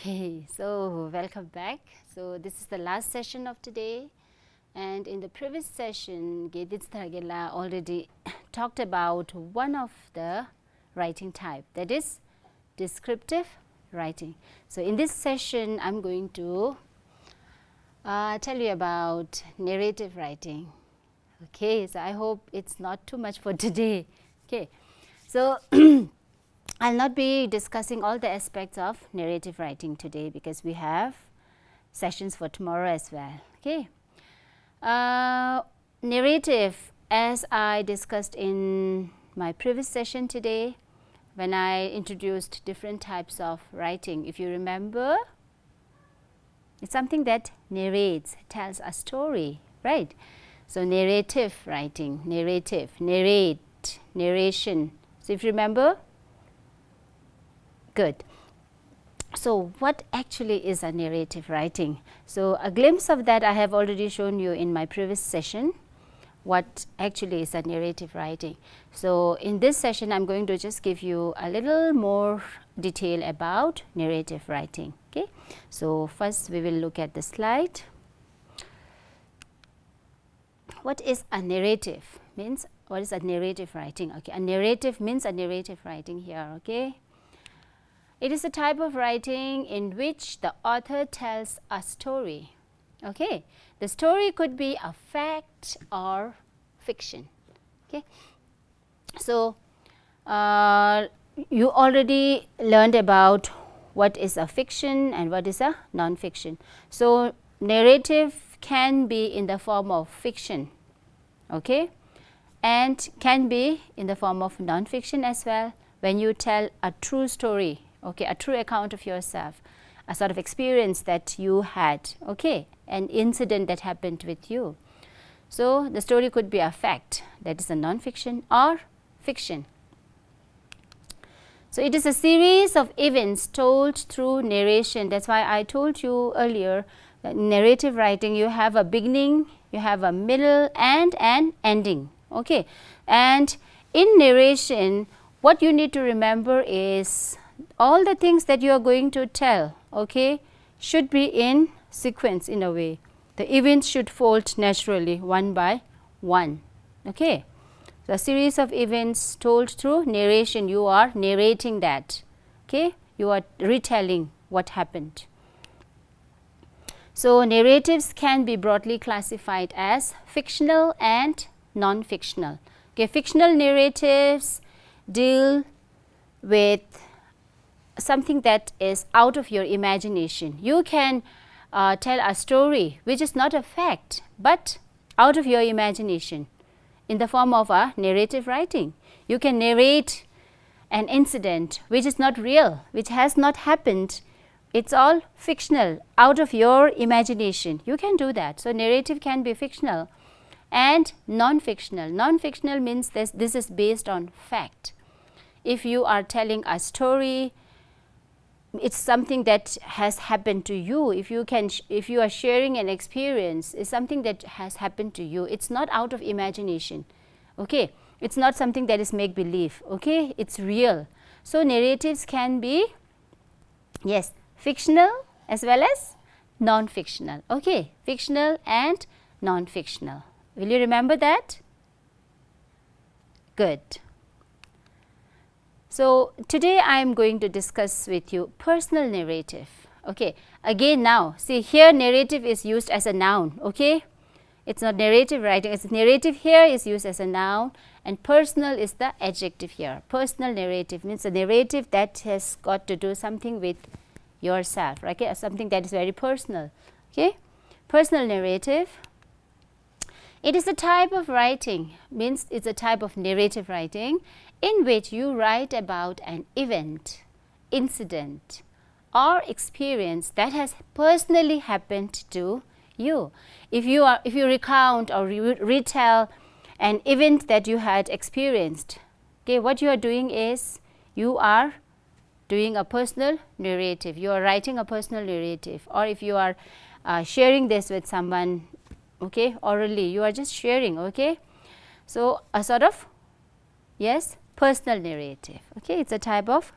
Okay, so welcome back. So this is the last session of today, and in the previous session VIII already talked about one of the writing type, that is descriptive writing. So in this session I am going to tell you about narrative writing. Okay, so I hope it's not too much for today. Okay, so I'll not be discussing all the aspects of narrative writing today because we have sessions for tomorrow as well. Okay, narrative, as I discussed in my previous session today when I introduced different types of writing, if you remember, it's something that narrates, tells a story, right? So narrative writing, narrative, narrate, narration. So if you remember, good. So what actually is a narrative writing? So a glimpse of that I have already shown you in my previous session, what actually is a narrative writing. So in this session I am going to just give you a little more detail about narrative writing. Okay, so first we will look at the slide. What is a narrative? Means what is a narrative writing? Okay, a narrative means a narrative writing here. Okay, it is a type of writing in which the author tells a story. Okay, the story could be a fact or fiction. Okay, so you already learned about what is a fiction and what is a non-fiction. So narrative can be in the form of fiction, okay, and can be in the form of non-fiction as well, when you tell a true story, okay, a true account of yourself, a sort of experience that you had, okay, an incident that happened with you. So the story could be a fact, that is a non-fiction, or fiction. So it is a series of events told through narration. That's why I told you earlier that in narrative writing you have a beginning, you have a middle and an ending. Okay, and in narration what you need to remember is all the things that you are going to tell, okay, should be in sequence in a way. The events should fold naturally one by one. Okay, so a series of events told through narration, you are narrating that. Okay, you are retelling what happened. So narratives can be broadly classified as fictional and non-fictional. Okay, fictional narratives deal with something that is out of your imagination. You can tell a story which is not a fact but out of your imagination in the form of a narrative writing. You can narrate an incident which is not real, which has not happened. It's all fictional, out of your imagination. You can do that. So narrative can be fictional and non-fictional. Non-fictional means this is based on fact. If you are telling a story, it's something that has happened to you. If you are sharing an experience, it's something that has happened to you. It's not out of imagination. Okay, it's not something that is make believe. Okay, it's real. So narratives can be, yes, fictional as well as non-fictional. Okay, fictional and non-fictional. Will you remember that? Good. So today I am going to discuss with you personal narrative. Okay, again now see here narrative is used as a noun. Okay, it's not narrative writing, it's narrative here is used as a noun, and personal is the adjective here. Personal narrative means a narrative that has got to do something with yourself, right? Okay, something that is very personal. Okay, personal narrative. It is a type of writing, means it's a type of narrative writing in which you write about an event, incident or experience that has personally happened to you. If you recount or retell an event that you had experienced, okay, what you are doing is you are doing a personal narrative. You are writing a personal narrative. Or if you are sharing this with someone, okay, orally, you are just sharing. Okay, so a sort of, yes, personal narrative. Okay, it's a type of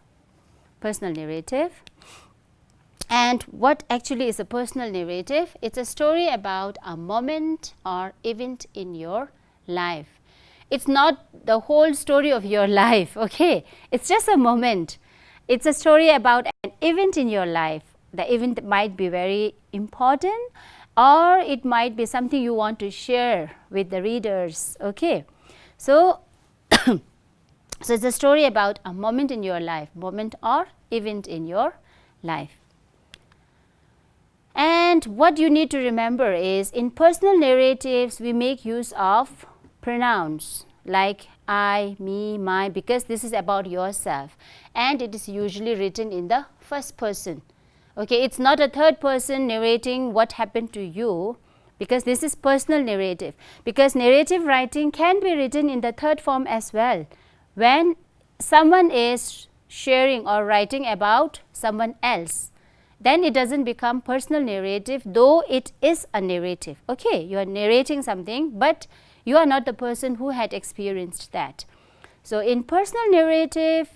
personal narrative. And what actually is a personal narrative? It's a story about a moment or event in your life. It's not the whole story of your life, okay? It's just a moment. It's a story about an event in your life. The event might be very important, or it might be something you want to share with the readers, okay? So, so it's a story about a moment in your life, moment or event in your life. And what you need to remember is, in personal narratives, we make use of pronouns like I, me, my, because this is about yourself, and it is usually written in the first person. Okay, it's not a third person narrating what happened to you, because this is personal narrative. Because narrative writing can be written in the third form as well, when someone is sharing or writing about someone else. Then it doesn't become personal narrative, though it is a narrative. Okay, you are narrating something, but you are not the person who had experienced that. So in personal narrative,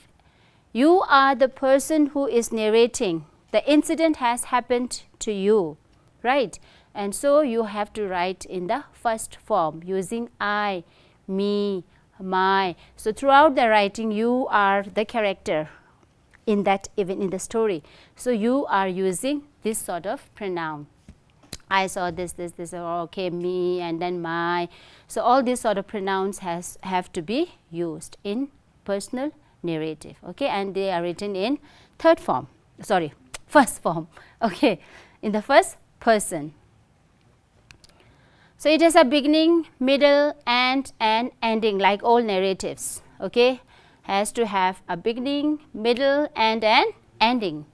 you are the person who is narrating. The incident has happened to you, right? And so you have to write in the first form using I, me, my. So throughout the writing, you are the character in that event, in the story. So you are using this sort of pronoun. I saw this, or okay, me, and then my. So all these sort of pronouns have to be used in personal narrative, okay, and they are written in third form, sorry, first form, okay, in the first person. So it has a beginning, middle, and an ending, like all narratives, okay, has to have a beginning, middle, and an ending.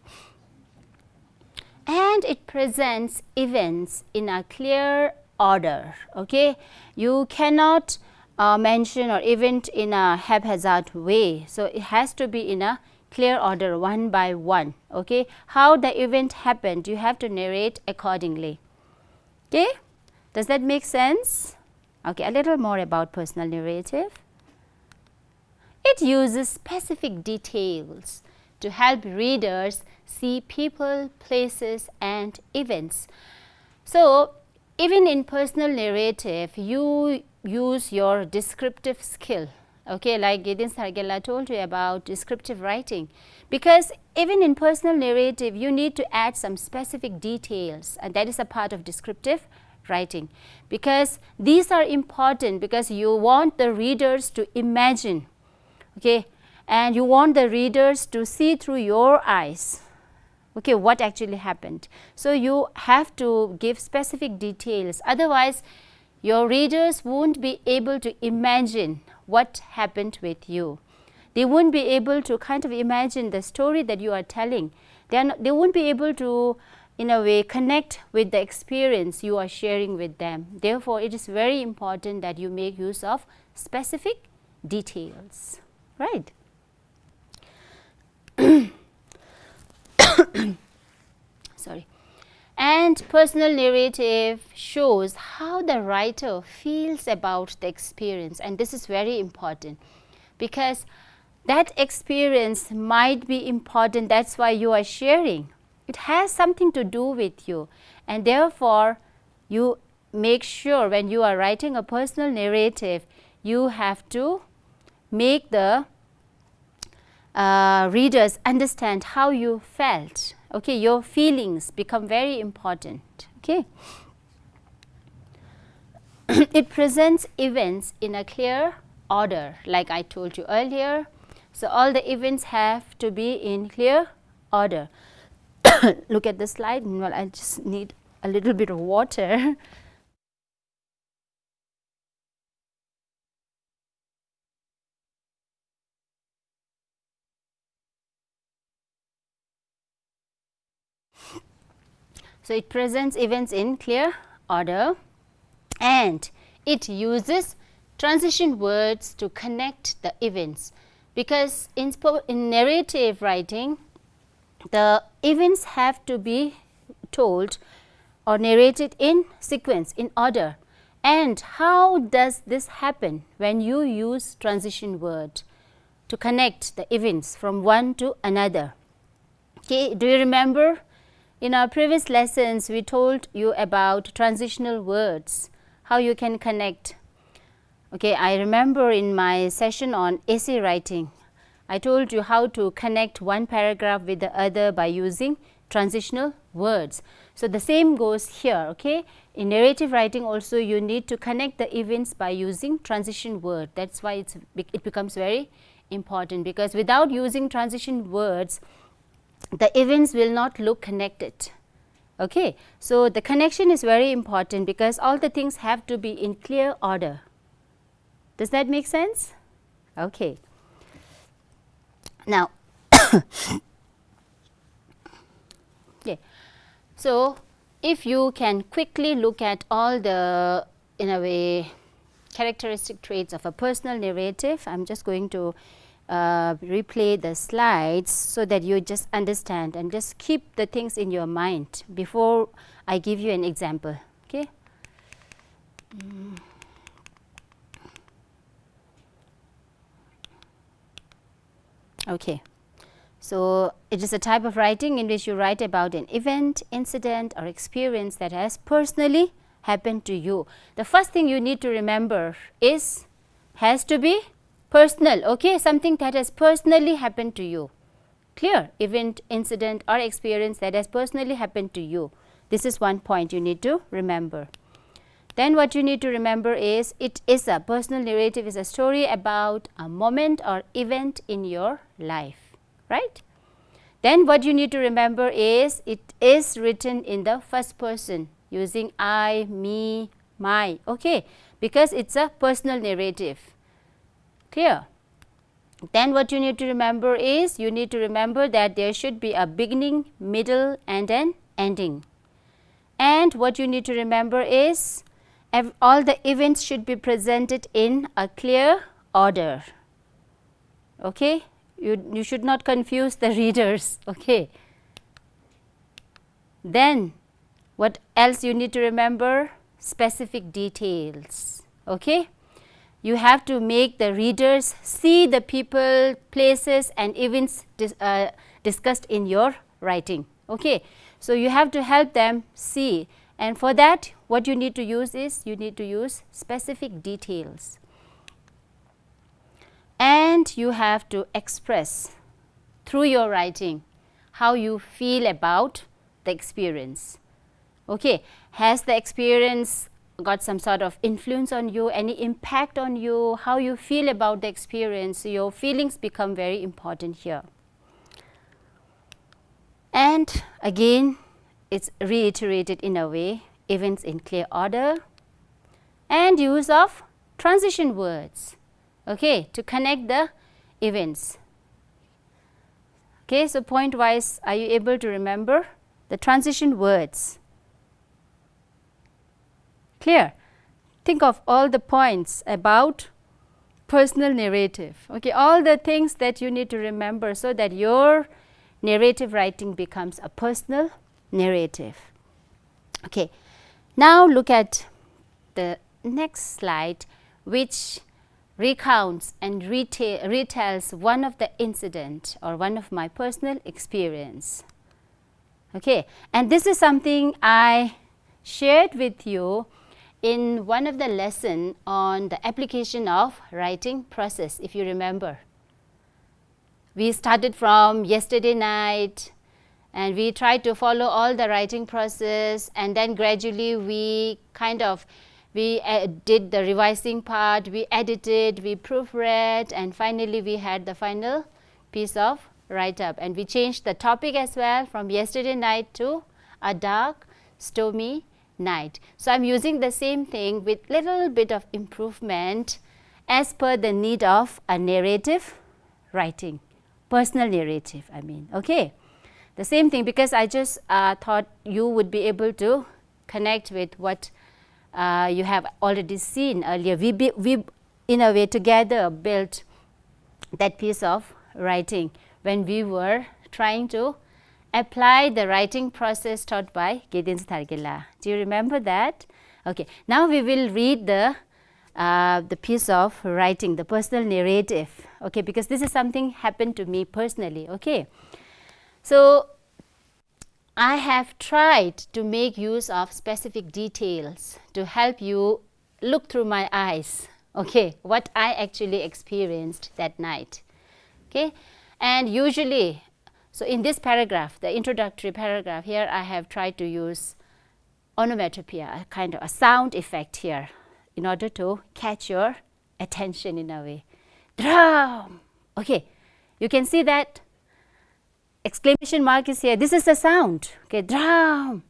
And it presents events in a clear order, okay. You cannot mention or event in a haphazard way. So it has to be in a clear order, one by one, okay. How the event happened, you have to narrate accordingly, okay. Does that make sense? Okay, a little more about personal narrative. It uses specific details to help readers see people, places, and events. So even in personal narrative, you use your descriptive skill, okay, like Gideon Sargella told you about descriptive writing, because even in personal narrative, you need to add some specific details, and that is a part of descriptive writing, because these are important, because you want the readers to imagine, okay, and you want the readers to see through your eyes, okay, what actually happened. So you have to give specific details, otherwise your readers won't be able to imagine what happened with you. They won't be able to kind of imagine the story that you are telling. They won't be able to, in a way, connect with the experience you are sharing with them. Therefore, it is very important that you make use of specific details, right? Sorry. And personal narrative shows how the writer feels about the experience, and this is very important, because that experience might be important, that's why you are sharing. It has something to do with you, and therefore you make sure when you are writing a personal narrative, you have to make the readers understand how you felt, okay. Your feelings become very important, okay. It presents events in a clear order, like I told you earlier. So all the events have to be in clear order. Look at the slide. Well, I just need a little bit of water. So it presents events in clear order, and it uses transition words to connect the events, because in narrative writing, the events have to be told or narrated in sequence, in order. And how does this happen? When you use transition word to connect the events from one to another. Okay, do you remember In our previous lessons, we told you about transitional words, how you can connect. Okay, I remember in my session on essay writing, I told you how to connect one paragraph with the other by using transitional words. So the same goes here. Okay, in narrative writing also you need to connect the events by using transition word. That's why it becomes very important, because without using transition words, the events will not look connected. Okay, so the connection is very important because all the things have to be in clear order. Does that make sense? Okay. Now, okay. So if you can quickly look at all the, in a way, characteristic traits of a personal narrative, I'm just going to replay the slides so that you just understand and just keep the things in your mind before I give you an example. Okay. Okay. So it is a type of writing in which you write about an event, incident or experience that has personally happened to you. The first thing you need to remember is has to be personal. Okay, something that has personally happened to you. Clear? Event, incident or experience that has personally happened to you. This is one point you need to remember. Then what you need to remember is it is a personal narrative is a story about a moment or event in your life, right? Then what you need to remember is it is written in the first person using I, me, my, okay, because it's a personal narrative. Clear? Then what you need to remember is you need to remember that there should be a beginning, middle and an ending. And what you need to remember is all the events should be presented in a clear order. Okay, you should not confuse the readers. Okay. Then what else you need to remember? Specific details. Okay, you have to make the readers see the people, places and events discussed in your writing. Okay, so you have to help them see, and for that what you need to use is you need to use specific details, and you have to express through your writing how you feel about the experience. Okay, has the experience got some sort of influence on you, any impact on you, how you feel about the experience? So your feelings become very important here. And again, it's reiterated in a way, events in clear order and use of transition words, okay, to connect the events. Okay, so point wise, are you able to remember the transition words? Clear? Think of all the points about personal narrative. Okay, all the things that you need to remember so that your narrative writing becomes a personal narrative. Okay, now look at the next slide, which recounts and retells one of the incident or one of my personal experience. Okay, and this is something I shared with you in one of the lesson on the application of writing process, if you remember. We started from yesterday night and we tried to follow all the writing process, and then gradually we did the revising part, we edited, we proofread, and finally we had the final piece of write-up, and we changed the topic as well from yesterday night to a dark, stormy night. So I'm using the same thing with little bit of improvement as per the need of a narrative writing, personal narrative, I mean. Okay, the same thing, because I just thought you would be able to connect with what you have already seen earlier. We in a way together built that piece of writing when we were trying to apply the writing process taught by Gideon Thargela. Do you remember that? Okay, now we will read the piece of writing, the personal narrative. Okay, because this is something happened to me personally. Okay, so I have tried to make use of specific details to help you look through my eyes, okay, what I actually experienced that night. Okay, and usually, so in this paragraph, the introductory paragraph, here I have tried to use onomatopoeia, a kind of a sound effect here, in order to catch your attention in a way. Dhraaam! Okay, you can see that exclamation mark is here. This is the sound. Okay, Dhraaam!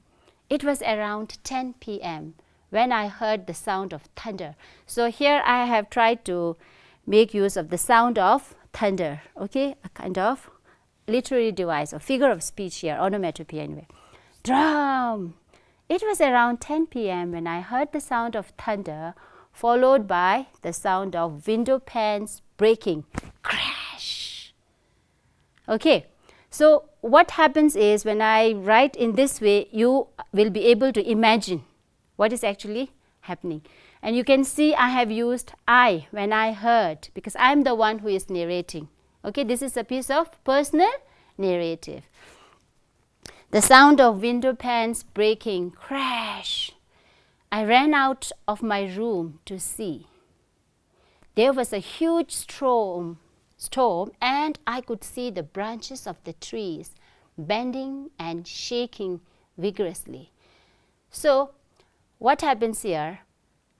It was around 10 p.m. when I heard the sound of thunder. So here I have tried to make use of the sound of thunder. Okay, a kind of literary device or figure of speech here, onomatopoeia anyway. Dhraaam! It was around 10 p.m. when I heard the sound of thunder, followed by the sound of window panes breaking. Crash! Okay, so what happens is when I write in this way, you will be able to imagine what is actually happening. And you can see I have used I when I heard, because I am the one who is narrating. Okay, this is a piece of personal narrative. The sound of window panes breaking, crash. I ran out of my room to see. There was a huge storm and I could see the branches of the trees bending and shaking vigorously. So what happens here?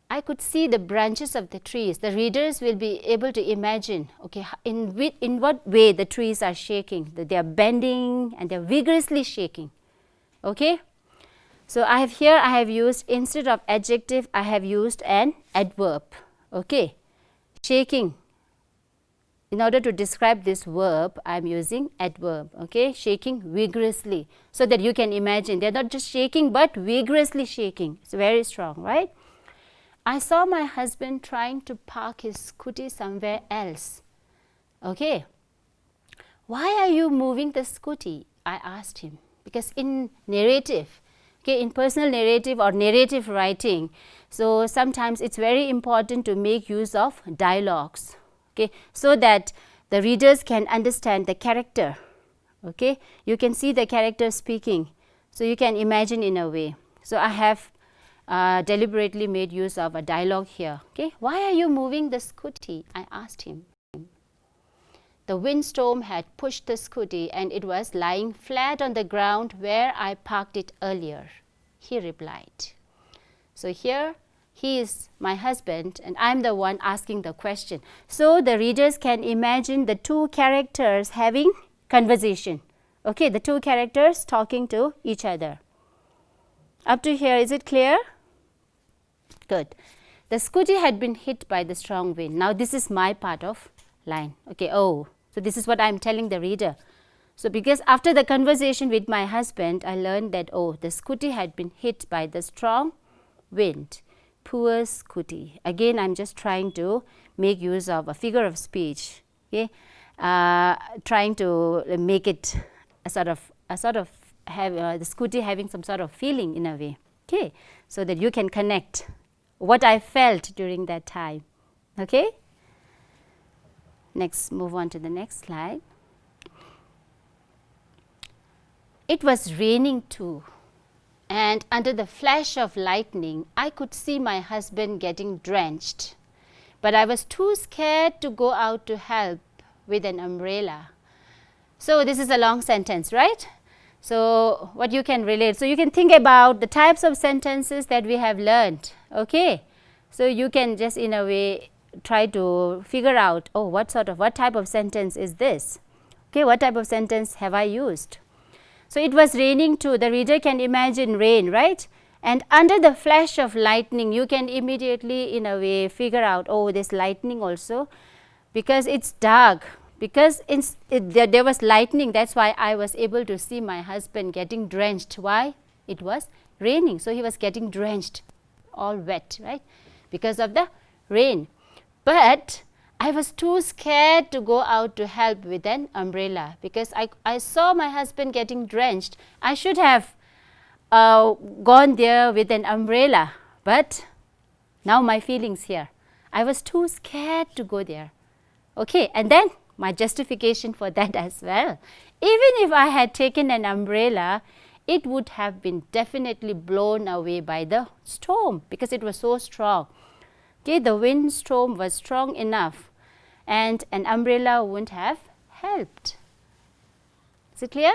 I could see the branches of the trees. The readers will be able to imagine, okay, in what way the trees are shaking. They are bending and they are vigorously shaking. Okay? So I have used, instead of adjective, I have used an adverb. Okay? Shaking. In order to describe this verb, I am using adverb. Okay? Shaking vigorously. So that you can imagine, they are not just shaking but vigorously shaking. It's very strong, right? I saw my husband trying to park his scooty somewhere else. Okay. Why are you moving the scooty? I asked him. Because in narrative, okay, in personal narrative or narrative writing, so sometimes it's very important to make use of dialogues, okay, so that the readers can understand the character. Okay, you can see the character speaking, so you can imagine in a way. So I have deliberately made use of a dialogue here. Okay, why are you moving the scooty? I asked him. The windstorm had pushed the scooty and it was lying flat on the ground where I parked it earlier, he replied. So here he is my husband and I am the one asking the question. So the readers can imagine the two characters having conversation. Okay, the two characters talking to each other. Up to here, is it clear? Good. The scooty had been hit by the strong wind. Now this is my part of line. Okay, oh, so this is what I am telling the reader. So because after the conversation with my husband, I learned that, oh, the scooty had been hit by the strong wind. Poor scooty. Again, I am just trying to make use of a figure of speech. Okay, trying to make it a sort of have the scooty having some sort of feeling in a way. Okay, so that you can connect what I felt during that time. Okay. Next, move on to the next slide. It was raining too, and under the flash of lightning, I could see my husband getting drenched. But I was too scared to go out to help with an umbrella. So this is a long sentence, right? So what you can relate, so you can think about the types of sentences that we have learned. Okay, so you can just in a way try to figure out, oh, what type of sentence is this? Okay, what type of sentence have I used? So it was raining too. The reader can imagine rain, right? And under the flash of lightning, you can immediately in a way figure out, oh, this lightning also, because it's dark. Because there was lightning, that's why I was able to see my husband getting drenched. Why? It was raining, so he was getting drenched, all wet, right? Because of the rain. But I was too scared to go out to help with an umbrella because I saw my husband getting drenched. I should have gone there with an umbrella, but now my feelings here. I was too scared to go there. Okay, and then my justification for that as well. Even if I had taken an umbrella, it would have been definitely blown away by the storm because it was so strong. Okay, the windstorm was strong enough and an umbrella wouldn't have helped. Is it clear?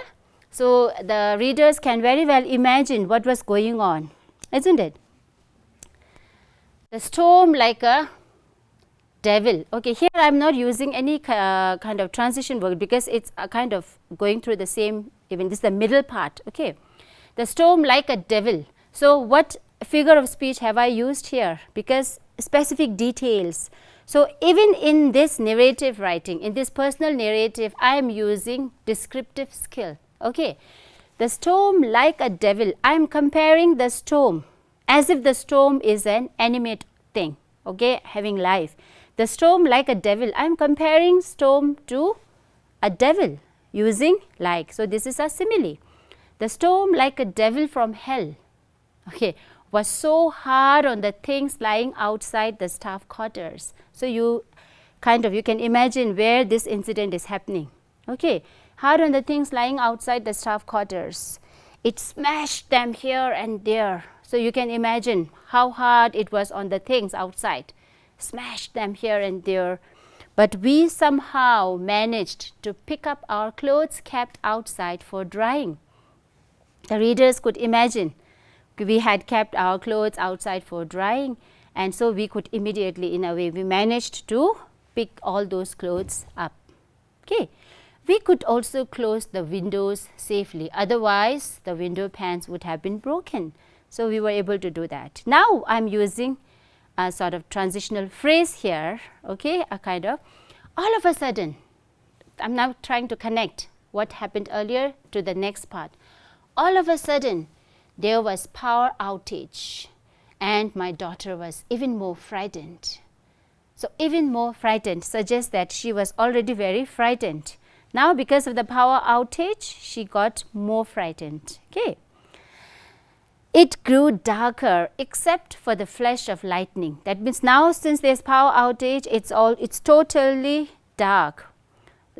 So the readers can very well imagine what was going on, isn't it? The storm like a devil. Okay, here I am not using any kind of transition word because it's kind of going through the same event. This is the middle part. Okay, the storm like a devil. So what figure of speech have I used here? Because specific details. So even in this narrative writing, in this personal narrative, I am using descriptive skill. Okay, the storm like a devil. I am comparing the storm as if the storm is an animate thing. Okay, having life. The storm like a devil. I am comparing storm to a devil using like. So this is a simile. The storm like a devil from hell. Okay, was so hard on the things lying outside the staff quarters. So you can imagine where this incident is happening. Okay, hard on the things lying outside the staff quarters. It smashed them here and there. So you can imagine how hard it was on the things outside. Smashed them here and there. But we somehow managed to pick up our clothes kept outside for drying. The readers could imagine we had kept our clothes outside for drying, and so we could immediately, in a way, we managed to pick all those clothes up. Okay. We could also close the windows safely, otherwise the window panes would have been broken. So we were able to do that. Now I am using a sort of transitional phrase here, okay, a kind of all of a sudden. I am now trying to connect what happened earlier to the next part. All of a sudden there was power outage and my daughter was even more frightened. So even more frightened suggests that she was already very frightened. Now because of the power outage, she got more frightened. Okay. It grew darker except for the flash of lightning. That means now since there is power outage, it's totally dark.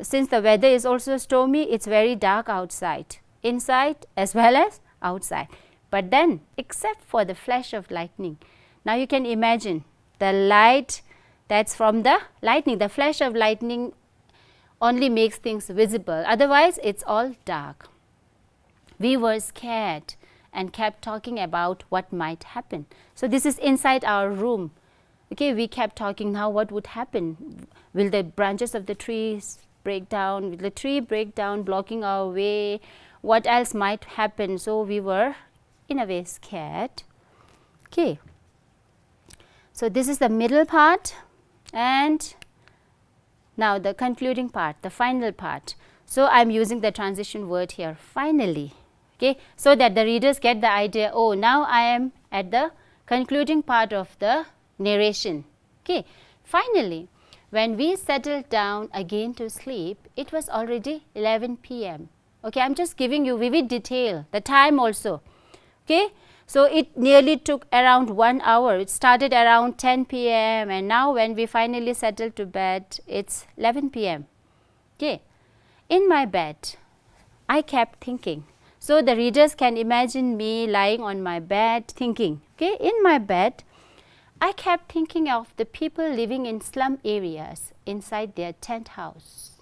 Since the weather is also stormy, it's very dark outside, inside as well as outside. But then except for the flash of lightning, now you can imagine the light that's from the lightning. The flash of lightning only makes things visible, otherwise it's all dark. We were scared and kept talking about what might happen. So this is inside our room. Okay, we kept talking now what would happen. Will the branches of the trees break down? Will the tree break down, blocking our way? What else might happen? So we were in a way scared. Okay. So this is the middle part, and now the concluding part, the final part. So I am using the transition word here, finally. Okay, so that the readers get the idea, oh, now I am at the concluding part of the narration. Okay, finally, when we settled down again to sleep, it was already 11 p.m. Okay, I am just giving you vivid detail, the time also. Okay, so it nearly took around 1 hour. It started around 10 p.m. and now when we finally settled to bed, it's 11 p.m. Okay, in my bed, I kept thinking. So the readers can imagine me lying on my bed thinking. Okay, in my bed, I kept thinking of the people living in slum areas inside their tent house.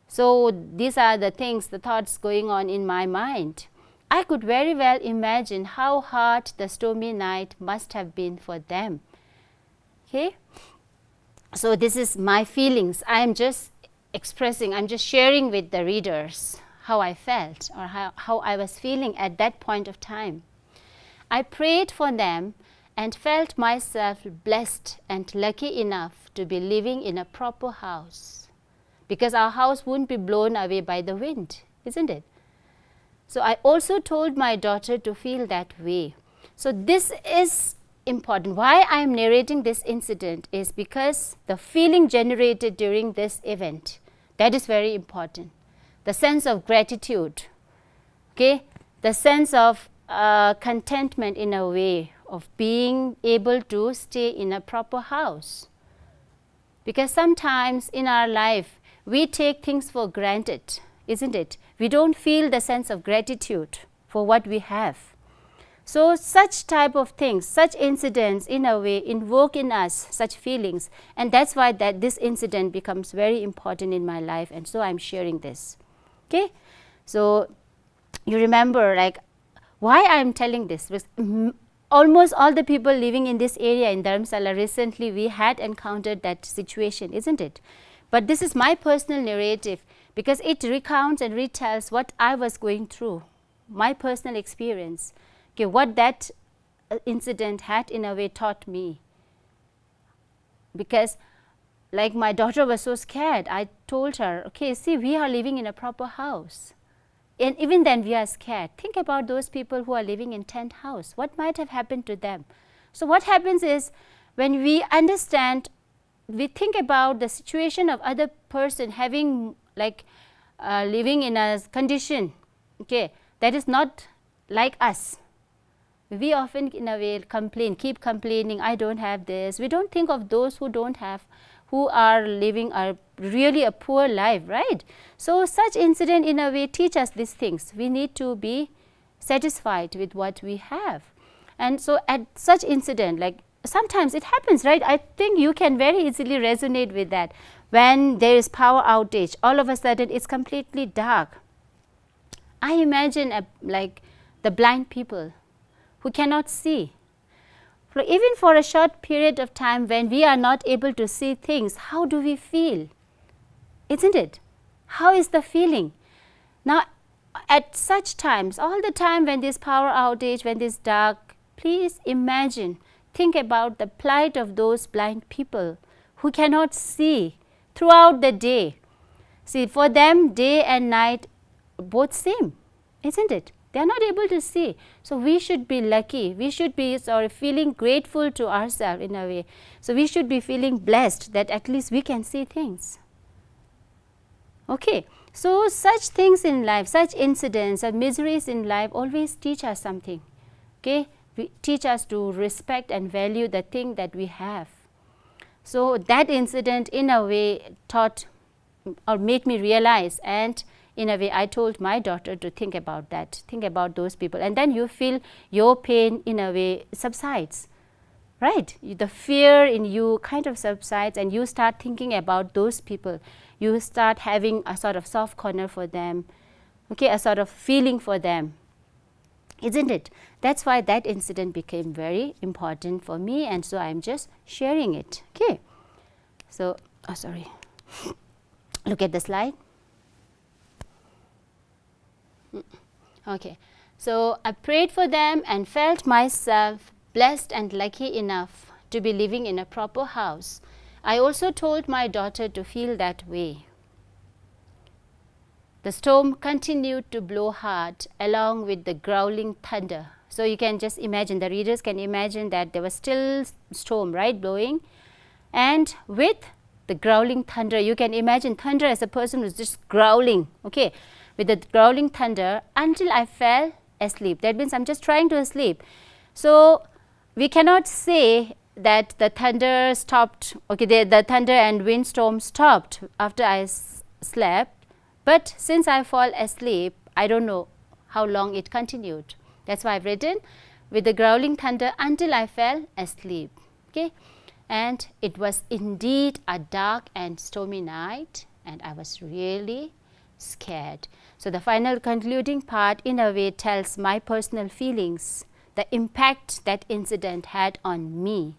So these are the things, the thoughts going on in my mind. I could very well imagine how hard the stormy night must have been for them. Okay, so this is my feelings. I am just expressing, I am just sharing with the readers how I felt or how I was feeling at that point of time. I prayed for them and felt myself blessed and lucky enough to be living in a proper house, because our house wouldn't be blown away by the wind, isn't it? So I also told my daughter to feel that way. So this is important. Why I am narrating this incident is because the feeling generated during this event, that is very important. The sense of gratitude, okay, the sense of contentment in a way of being able to stay in a proper house. Because sometimes in our life we take things for granted, isn't it? We don't feel the sense of gratitude for what we have. So such type of things, such incidents in a way invoke in us such feelings, and that's why that this incident becomes very important in my life, and so I'm sharing this. Okay, so you remember like why I'm telling this, because almost all the people living in this area in Dharamsala recently, we had encountered that situation, isn't it? But this is my personal narrative because it recounts and retells what I was going through, my personal experience. Okay, what that incident had in a way taught me. Because like my daughter was so scared, I told her, okay, see, we are living in a proper house. And even then we are scared. Think about those people who are living in tent house. What might have happened to them? So what happens is when we understand, we think about the situation of other person having like living in a condition, okay, that is not like us. We often in a way complain, keep complaining, I don't have this. We don't think of those who don't have, who are living really a poor life, right? So such incident in a way teach us these things. We need to be satisfied with what we have. And so at such incident, like sometimes it happens, right? I think you can very easily resonate with that. When there is power outage, all of a sudden it's completely dark. I imagine like the blind people who cannot see. Even for a short period of time when we are not able to see things, how do we feel? Isn't it? How is the feeling? Now, at such times, all the time when there's power outage, when there's dark, please imagine, think about the plight of those blind people who cannot see throughout the day. See, for them, day and night both same, isn't it? They are not able to see. So we should be lucky. We should be feeling grateful to ourselves in a way. So we should be feeling blessed that at least we can see things. Okay. So such things in life, such incidents and miseries in life always teach us something. Okay. We teach us to respect and value the thing that we have. So that incident in a way taught or made me realize, and in a way I told my daughter to think about that, think about those people, and then you feel your pain in a way subsides, right? The fear in you kind of subsides and you start thinking about those people. You start having a sort of soft corner for them, okay, a sort of feeling for them, isn't it? That's why that incident became very important for me, and so I'm just sharing it. Okay, so sorry, look at the slide. Okay, so I prayed for them and felt myself blessed and lucky enough to be living in a proper house. I also told my daughter to feel that way. The storm continued to blow hard along with the growling thunder. So you can just imagine, the readers can imagine that there was still storm, right, blowing, and with the growling thunder, you can imagine thunder as a person who's just growling, okay, with the growling thunder until I fell asleep. That means I'm just trying to sleep. So we cannot say that the thunder stopped, okay, the thunder and windstorm stopped after I slept, but since I fall asleep, I don't know how long it continued. That's why I've written with the growling thunder until I fell asleep, okay. And it was indeed a dark and stormy night, and I was really scared. So the final concluding part in a way tells my personal feelings, the impact that incident had on me,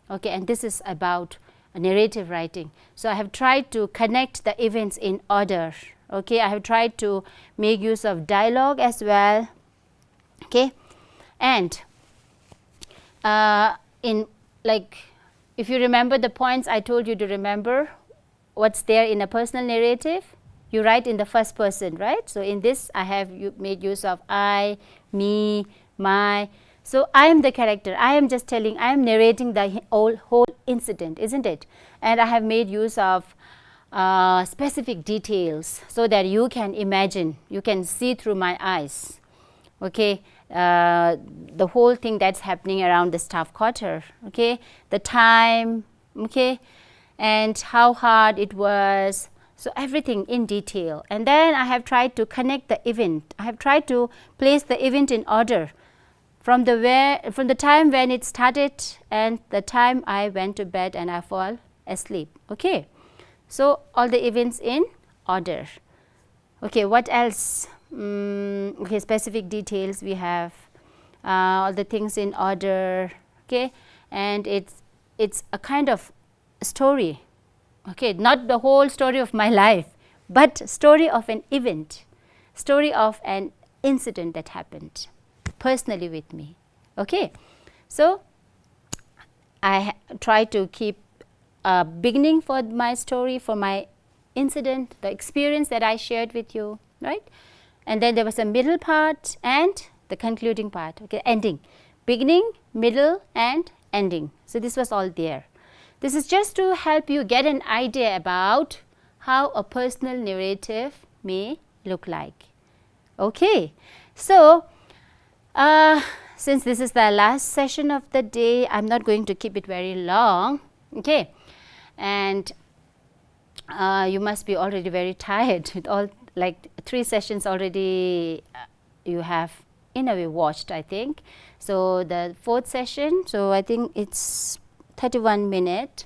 okay, and this is about narrative writing. So I have tried to connect the events in order, okay. I have tried to make use of dialogue as well, okay, and in like, if you remember the points I told you to remember, what's there in a personal narrative, you write in the first person, right? So in this I have made use of I, me, my. So I am the character. I am just telling, I am narrating the whole incident, isn't it? And I have made use of specific details so that you can imagine, you can see through my eyes, okay, the whole thing that's happening around the staff quarter, okay, the time, okay, and how hard it was. So everything in detail. And then I have tried to connect the event. I have tried to place the event in order from the time when it started and the time I went to bed and I fall asleep. Okay. So all the events in order. Okay, what else? Okay, specific details we have, all the things in order. Okay, and it's a kind of story. Okay, not the whole story of my life, but story of an event, story of an incident that happened personally with me. Okay, so I try to keep a beginning for my story, for my incident, the experience that I shared with you, right? And then there was a middle part and the concluding part. Okay, ending, beginning, middle, and ending. So this was all there. This is just to help you get an idea about how a personal narrative may look like. Okay, so since this is the last session of the day, I'm not going to keep it very long. Okay, and you must be already very tired with all like 3 sessions already you have in a way watched, I think. So the 4th session, so I think it's 31 minutes.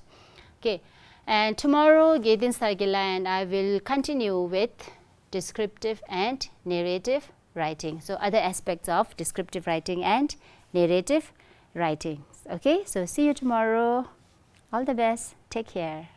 Okay, and tomorrow Gedin Sargila and I will continue with descriptive and narrative writing. So other aspects of descriptive writing and narrative writing. Okay, so see you tomorrow. All the best. Take care.